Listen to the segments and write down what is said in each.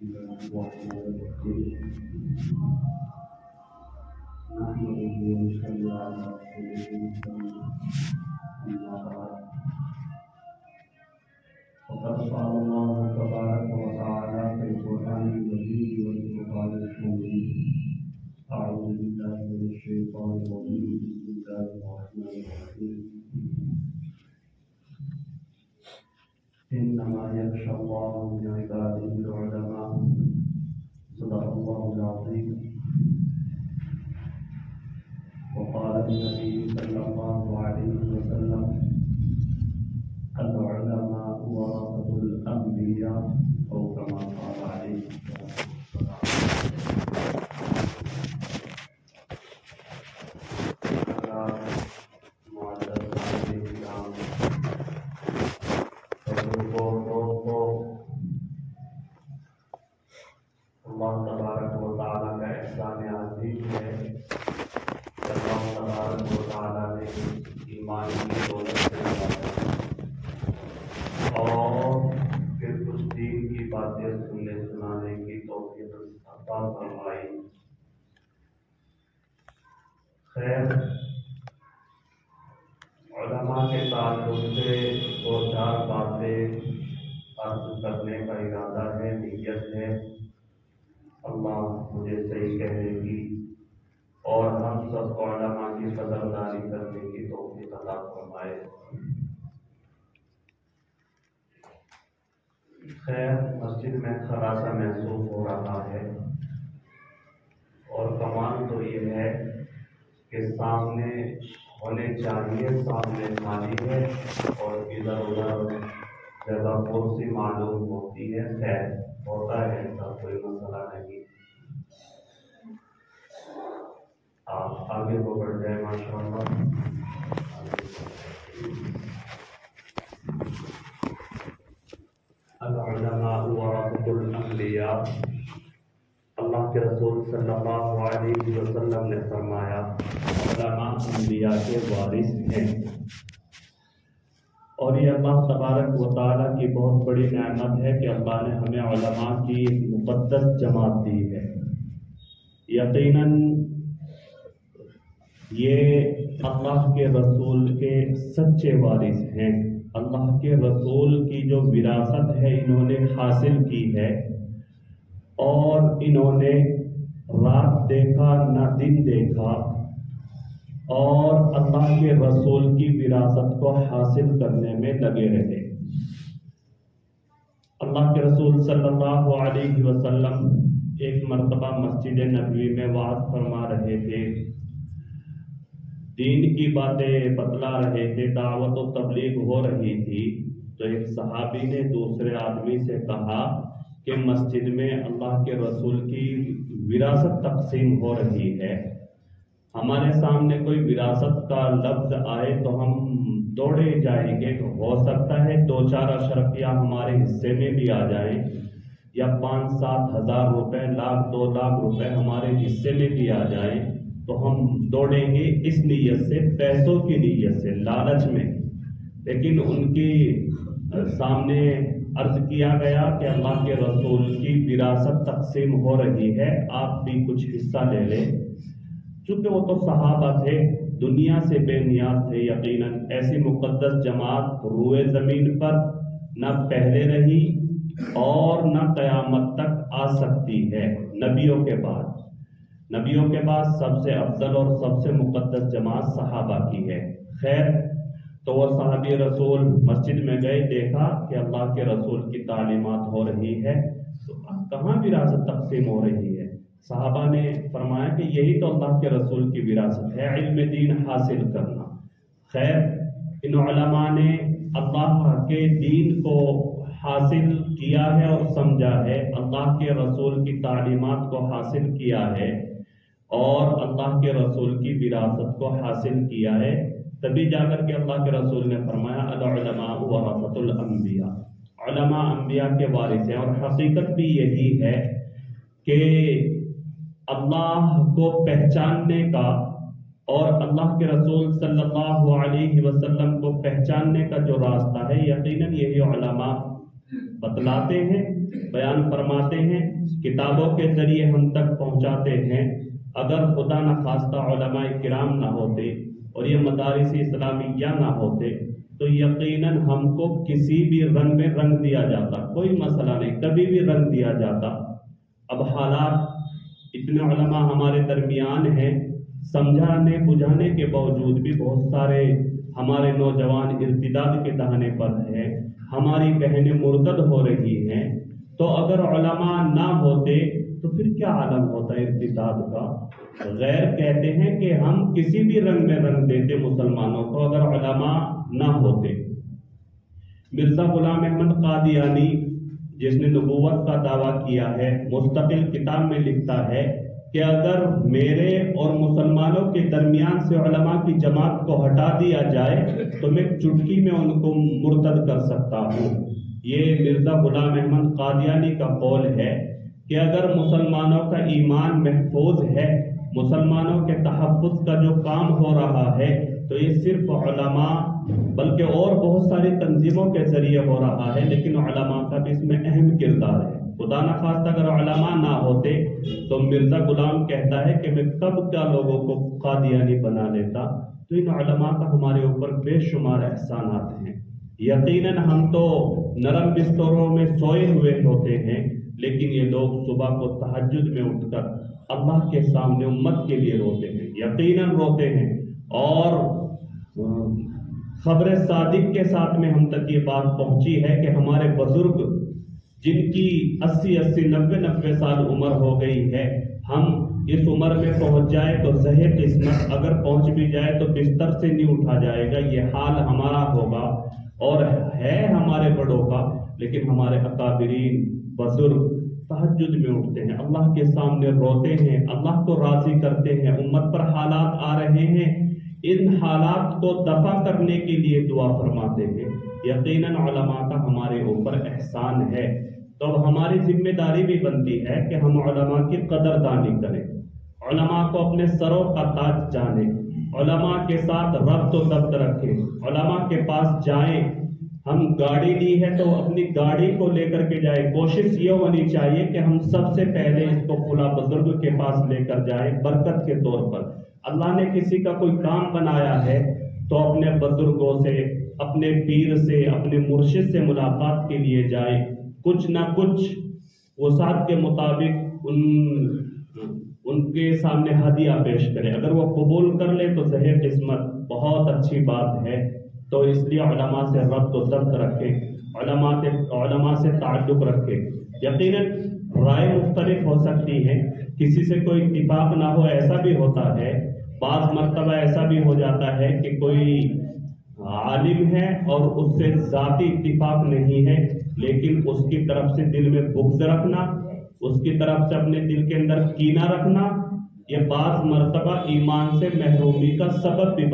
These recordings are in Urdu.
وقد قال الله تبارك وتعالى في القرآن المجيد والفرقان الحميد أعوذ بالله من الشيطان الرجيم بسم الله الرحمن الرحيم إنما يخشى الله من عباده العلماء صدق الله العظيم وقال النبي صلى الله عليه وسلم العلماء ورثة الأنبياء أو كما قال عليه اللہ تبارک و تعالیٰ کا احسان عظیم ہے کہ اللہ تبارک و تعالیٰ نے ایمان کی دولت سے اور پھر کچھ دین کی باتیں سننے سنانے کی توفیق عطا فرمائی۔ خیر، علماء کے تعلق سے دو چار باتیں عرض کرنے کا ارادہ ہے، نیت ہے، اللہ مجھے صحیح کہنے کی اور ہم سب کو علماء کی قدردانی کرنے کی توفیق عطا فرمائے۔ خیر، مسجد میں خراسہ محسوس ہو رہا ہے اور کمال تو یہ ہے کہ سامنے ہونے چاہیے، سامنے خالی ہے اور ادھر ادھر جگہ کرسی معلوم ہوتی ہے۔ خیر، ہوتا ہے، ایسا کوئی مسئلہ نہیں، آپ آگے کو بڑھ جائیں ماشاءاللہ۔ العلماء ورثة الانبیاء، اللہ کے رسول صلی اللہ علیہ وسلم نے فرمایا علماء انبیاء کے وارث ہیں، اور یہ اللہ تبارک و تعالیٰ کی بہت بڑی نعمت ہے کہ اللہ نے ہمیں علماء کی مقدس جماعت دی ہے۔ یقیناً یہ اللہ کے رسول کے سچے وارث ہیں، اللہ کے رسول کی جو وراثت ہے انہوں نے حاصل کی ہے، اور انہوں نے رات دیکھا نہ دن دیکھا اور اللہ کے رسول کی وراثت کو حاصل کرنے میں لگے رہے۔ اللہ کے رسول صلی اللہ علیہ وسلم ایک مرتبہ مسجد نبوی میں وعظ فرما رہے تھے، دین کی باتیں بتلا رہے تھے، دعوت و تبلیغ ہو رہی تھی، تو ایک صحابی نے دوسرے آدمی سے کہا کہ مسجد میں اللہ کے رسول کی وراثت تقسیم ہو رہی ہے، ہمارے سامنے کوئی وراثت کا لفظ آئے تو ہم دوڑے جائیں گے، ہو سکتا ہے 2-4 اشرفیہ ہمارے حصے میں بھی آ جائیں، یا 5-7 ہزار روپے، 1,00,000 2,00,000 روپے ہمارے حصے میں بھی آ جائیں تو ہم دوڑیں گے اس نیت سے، پیسوں کی نیت سے، لالچ میں۔ لیکن ان کی سامنے عرض کیا گیا کہ اللہ کے رسول کی وراثت تقسیم ہو رہی ہے، آپ بھی کچھ حصہ لے لیں۔ چونکہ وہ تو صحابہ تھے، دنیا سے بے نیاز تھے، یقیناً ایسی مقدس جماعت روئے زمین پر نہ پہلے رہی اور نہ قیامت تک آ سکتی ہے۔ نبیوں کے بعد سب سے افضل اور سب سے مقدس جماعت صحابہ کی ہے۔ خیر، تو وہ صحابی رسول مسجد میں گئے، دیکھا کہ اللہ کے رسول کی تعلیمات ہو رہی ہے، تو کہاں وراثت تقسیم ہو رہی ہے؟ صحابہ نے فرمایا کہ یہی تو اللہ کے رسول کی وراثت ہے، علم دین حاصل کرنا۔ خیر، ان علماء نے اللہ کے دین کو حاصل کیا ہے اور سمجھا ہے، اللہ کے رسول کی تعلیمات کو حاصل کیا ہے اور اللہ کے رسول کی وراثت کو حاصل کیا ہے، تبھی جا کر کے اللہ کے رسول نے فرمایا العلماء ورثۃ الانبیاء، علماء انبیاء کے وارث ہیں۔ اور حقیقت بھی یہی ہے کہ اللہ کو پہچاننے کا اور اللہ کے رسول صلی اللہ علیہ وسلم کو پہچاننے کا جو راستہ ہے، یقیناً یہی علماء بتلاتے ہیں، بیان فرماتے ہیں، کتابوں کے ذریعے ہم تک پہنچاتے ہیں۔ اگر خدا نخواستہ علماء کرام نہ ہوتے اور یہ مدارس اسلامیہ نہ ہوتے تو یقیناً ہم کو کسی بھی رنگ میں رنگ دیا جاتا، کوئی مسئلہ نہیں، کبھی بھی رنگ دیا جاتا۔ اب حالات اتنے علماء ہمارے درمیان ہیں، سمجھانے بجھانے کے باوجود بھی بہت سارے ہمارے نوجوان ارتداد کے دہانے پر ہیں، ہماری بہنیں مرتد ہو رہی ہیں۔ تو اگر علماء نہ ہوتے تو پھر کیا عالم ہوتا ارتداد کا؟ غیر کہتے ہیں کہ ہم کسی بھی رنگ میں رنگ دیتے مسلمانوں کو اگر علماء نہ ہوتے۔ مرزا غلام احمد قادیانی جس نے نبوت کا دعویٰ کیا ہے، مستقل کتاب میں لکھتا ہے کہ اگر میرے اور مسلمانوں کے درمیان سے علماء کی جماعت کو ہٹا دیا جائے تو میں چٹکی میں ان کو مرتد کر سکتا ہوں۔ یہ مرزا غلام احمد قادیانی کا قول ہے کہ اگر مسلمانوں کا ایمان محفوظ ہے، مسلمانوں کے تحفظ کا جو کام ہو رہا ہے تو یہ صرف علماء بلکہ اور بہت ساری تنظیموں کے ذریعے ہو رہا ہے، لیکن علماء کا بھی اس میں اہم کردار ہے۔ خدا نخواستہ اگر علماء نہ ہوتے تو مرزا غلام کہتا ہے کہ میں کب کیا لوگوں کو قادیانی بنا لیتا۔ تو ان علماء کا ہمارے اوپر بے شمار احسانات ہیں۔ یقیناً ہم تو نرم بستروں میں سوئے ہوئے ہوتے ہیں، لیکن یہ لوگ صبح کو تہجد میں اٹھ کر اللہ کے سامنے امت کے لیے روتے ہیں، یقیناً روتے ہیں۔ اور خبر صادق کے ساتھ میں ہم تک یہ بات پہنچی ہے کہ ہمارے بزرگ جن کی 80-90 سال عمر ہو گئی ہے، ہم اس عمر میں پہنچ جائے تو زہر قسمت، اگر پہنچ بھی جائے تو بستر سے نہیں اٹھا جائے گا، یہ حال ہمارا ہوگا اور ہے ہمارے بڑوں کا۔ لیکن ہمارے اکابرین بزرگ تہجد میں اٹھتے ہیں، اللہ کے سامنے روتے ہیں، اللہ کو راضی کرتے ہیں۔ امت پر حالات آ رہے ہیں، ان حالات کو دفع کرنے کے لیے دعا فرماتے ہیں۔ یقیناً علماء کا ہمارے اوپر احسان ہے، تو اب ہماری ذمہ داری بھی بنتی ہے کہ ہم علماء کی قدردانی کریں، علماء کو اپنے سروں کا تاج جانیں، علماء کے ساتھ ربط و ضبط رکھیں، علماء کے پاس جائیں۔ ہم گاڑی لی ہے تو اپنی گاڑی کو لے کر کے جائیں، کوشش یہ ہونی چاہیے کہ ہم سب سے پہلے اس کو فلاں بزرگ کے پاس لے کر جائیں برکت کے طور پر۔ اللہ نے کسی کا کوئی کام بنایا ہے تو اپنے بزرگوں سے، اپنے پیر سے، اپنے مرشد سے ملاقات کے لیے جائیں، کچھ نہ کچھ وسعت کے مطابق ان کے سامنے ہدیہ پیش کرے۔ اگر وہ قبول کر لے تو زہر قسمت، بہت اچھی بات ہے۔ تو اس لیے علماء سے ربط و ضبط رکھیں، علماء سے تعلق رکھیں۔ یقیناً رائے مختلف ہو سکتی ہے، کسی سے کوئی اتفاق نہ ہو، ایسا بھی ہوتا ہے۔ بعض مرتبہ ایسا بھی ہو جاتا ہے کہ کوئی عالم ہے اور اس سے ذاتی اتفاق نہیں ہے، لیکن اس کی طرف سے دل میں بغض رکھنا، اس کی طرف سے اپنے دل کے اندر کینہ رکھنا، یہ بعض مرتبہ ایمان سے محرومی کا سبب بھی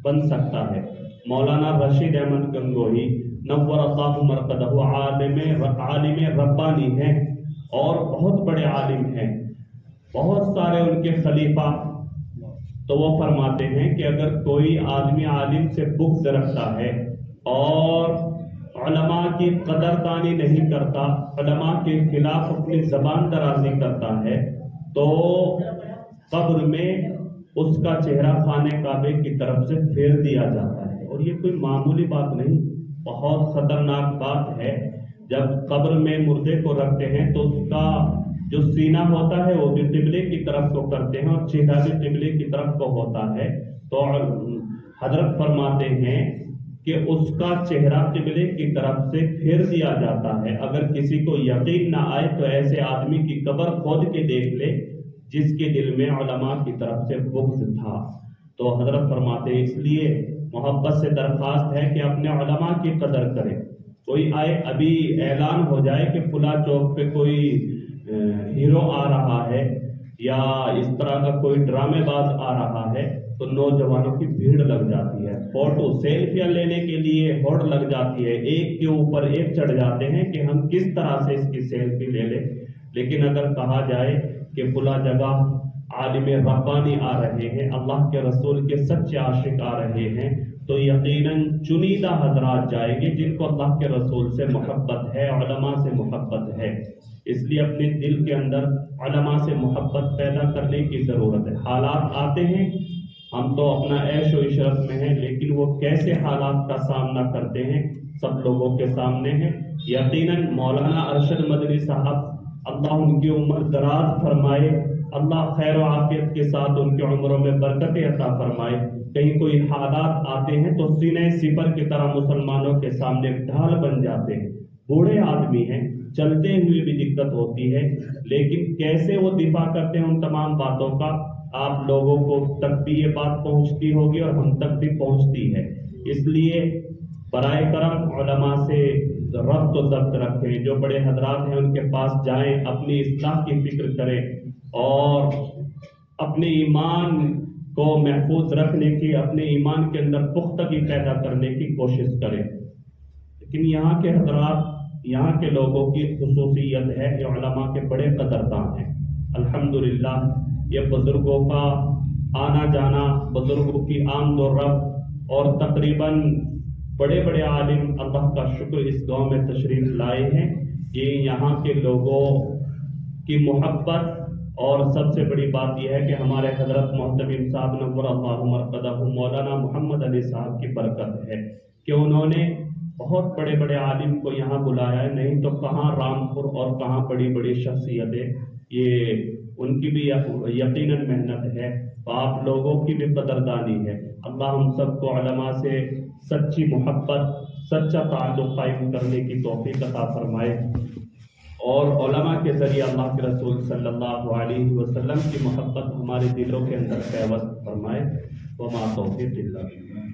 بن سکتا ہے۔ مولانا رشید احمد گنگوہی نور اللہ مرقدہ عالم ربانی ہیں اور بہت بڑے عالم ہیں، بہت سارے ان کے خلیفہ۔ تو وہ فرماتے ہیں کہ اگر کوئی آدمی عالم سے بغض رکھتا ہے اور علماء کی قدردانی نہیں کرتا، علماء کے خلاف اپنی زبان درازی کرتا ہے، تو قبر میں اس کا چہرہ خانے کعبے کی طرف سے پھیر دیا جاتا ہے۔ اور یہ کوئی معمولی بات نہیں، بہت خطرناک بات ہے۔ جب قبر میں مردے کو رکھتے ہیں تو اس کا جو سینہ ہوتا ہے وہ بھی قبلے کی طرف کو کرتے ہیں اور چہرہ بھی قبلے کی طرف کو ہوتا ہے۔ تو حضرت فرماتے ہیں کہ اس کا چہرہ قبلے کی طرف سے پھیر دیا جاتا ہے۔ اگر کسی کو یقین نہ آئے تو ایسے آدمی کی قبر کھود کے دیکھ لے جس کے دل میں علماء کی طرف سے بغض تھا۔ تو حضرت فرماتے ہیں اس لیے محبت سے درخواست ہے کہ اپنے علماء کی قدر کریں۔ کوئی آئے، ابھی اعلان ہو جائے کہ فلاں چوک پہ کوئی ہیرو آ رہا ہے یا اس طرح کا کوئی ڈرامے باز آ رہا ہے تو نوجوانوں کی بھیڑ لگ جاتی ہے، فوٹو سیلفیاں لینے کے لیے ہوڑ لگ جاتی ہے، ایک کے اوپر ایک چڑھ جاتے ہیں کہ ہم کس طرح سے اس کی سیلفی لے لیں۔ لیکن اگر کہا جائے کہ فلاں جگہ عالم ربانی آ رہے ہیں، اللہ کے رسول کے سچے عاشق آ رہے ہیں، تو یقیناً چنیدہ حضرات جائیں گے جن کو اللہ کے رسول سے محبت ہے، علماء سے محبت ہے۔ اس لیے اپنے دل کے اندر علماء سے محبت پیدا کرنے کی ضرورت ہے۔ حالات آتے ہیں، ہم تو اپنا عیش و عشرت میں ہیں، لیکن وہ کیسے حالات کا سامنا کرتے ہیں سب لوگوں کے سامنے ہیں۔ یقیناً مولانا ارشد مدنی صاحب، اللہ ان کی عمر دراز فرمائے، اللہ خیر و عافیت کے ساتھ ان کی عمروں میں برکت عطا فرمائے، کہیں کوئی حالات آتے ہیں تو سینہ سپر کی طرح مسلمانوں کے سامنے ڈھال بن جاتے ہیں۔ بوڑھے آدمی ہیں، چلتے ہوئے بھی دقت ہوتی ہے، لیکن کیسے وہ دفاع کرتے ہیں ان تمام باتوں کا، آپ لوگوں کو تک بھی یہ بات پہنچتی ہوگی اور ہم تک بھی پہنچتی ہے۔ اس لیے برائے کرم علماء سے ربط و ضبط رکھیں، جو بڑے حضرات ہیں ان کے پاس جائیں، اپنی اصلاح کی فکر کریں اور اپنے ایمان کو محفوظ رکھنے کی، اپنے ایمان کے اندر پختگی پیدا کرنے کی کوشش کریں۔ لیکن یہاں کے حضرات، یہاں کے لوگوں کی خصوصیت ہے، یہ علماء کے بڑے قدرداں ہیں الحمدللہ۔ یہ بزرگوں کا آنا جانا، بزرگوں کی آمد و رفت، اور تقریباً بڑے بڑے عالم اللہ کا شکر اس گاؤں میں تشریف لائے ہیں، یہ یہاں کے لوگوں کی محبت، اور سب سے بڑی بات یہ ہے کہ ہمارے حضرت محتمم صاحب نور اللہ مرقدہ مولانا محمد علی صاحب کی برکت ہے کہ انہوں نے بہت بڑے بڑے عالم کو یہاں بلایا ہے، نہیں تو کہاں رامپور اور کہاں بڑی بڑی شخصیتیں، یہ ان کی بھی یقیناً محنت ہے، آپ لوگوں کی بھی قدردانی ہے۔ اللہ ہم سب کو علماء سے سچی محبت، سچا تعلق قائم کرنے کی توفیق عطا فرمائے، اور علماء کے ذریعے اللہ کے رسول صلی اللہ علیہ وسلم کی محبت ہمارے دلوں کے اندر پیوست فرمائے۔ وما توفیق الا باللہ۔